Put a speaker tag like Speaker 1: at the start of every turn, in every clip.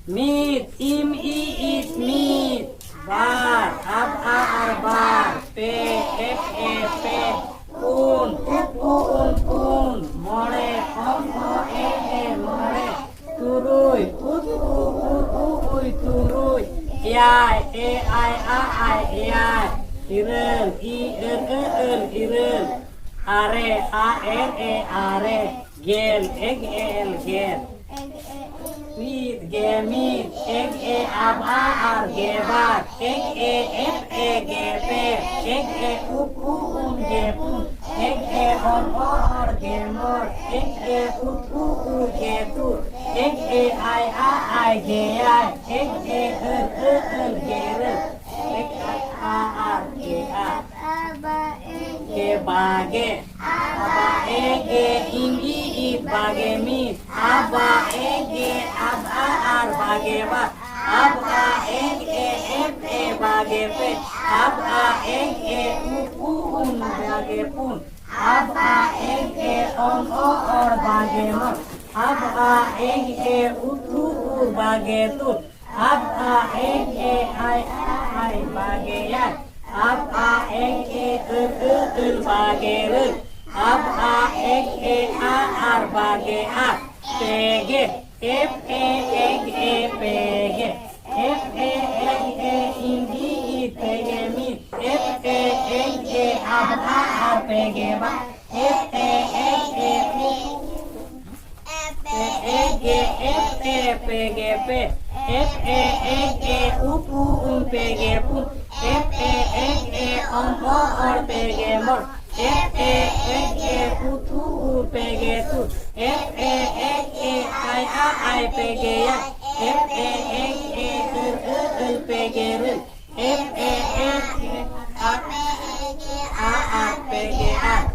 Speaker 1: Meat, im, it, meat. Bar, ab, ar, bar. Pe, pe. Pun, pun. More, more. Turuy, uy, turuy. Yai, ai, yai. Ireng, ireng. Are, are. Gel, gel. Meat, meat. Egg, ab, ar, gebar. Egg, gepe. Egg, upun, gepun. Egg, or, gemor. Egg, getur. Egg, ai, geyai. Egg, gerel. Egg, ar, gear. Gebage. Aba, it, bage, meat. Aba, ab, ar, bage, ba. Aba, bage, pe. Aba, upun, bage, pun. Aba, or, bage, mor. Aba, bage, tur. Aba, ai, bage, yai. Aba, bage, rel. Aba, ar, bage, ar. Pege, pege. Indi, pege, meat. Ab, ar, pege, ba. Pege, pe. Upun, pege, pun. Or, pege, mor. Utu, pege, tu. Ai, pege, ya. Pege, rel. Pege, ar.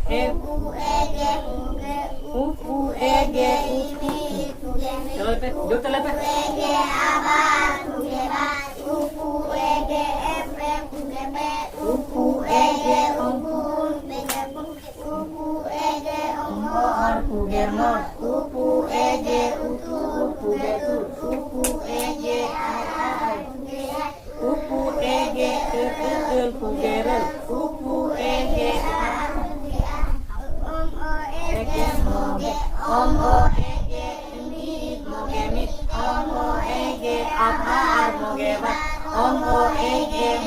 Speaker 1: Upu, Jota lepe. Gemor, upu, utu, getur. Upu, ai. Upu, gerel. Upu, mogemit. Ab, ar, mogeba. Ige,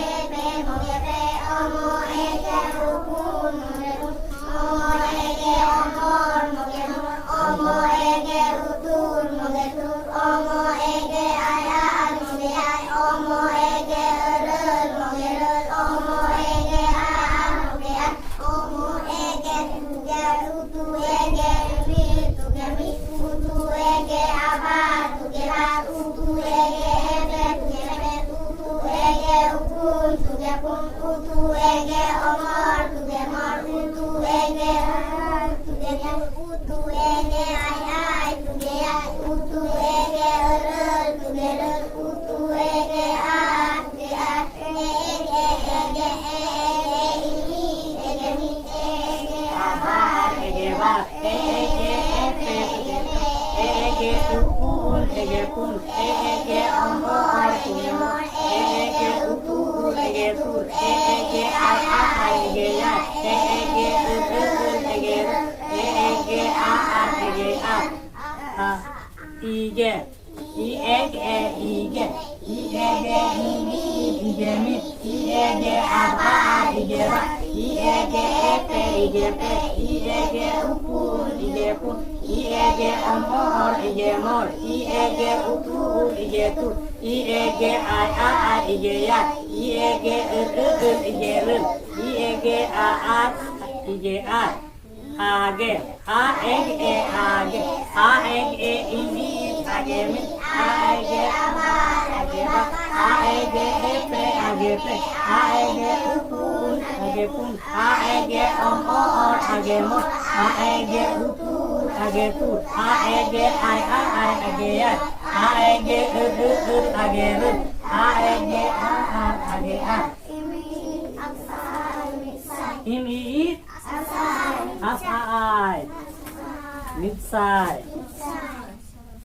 Speaker 1: Asai, mitsai.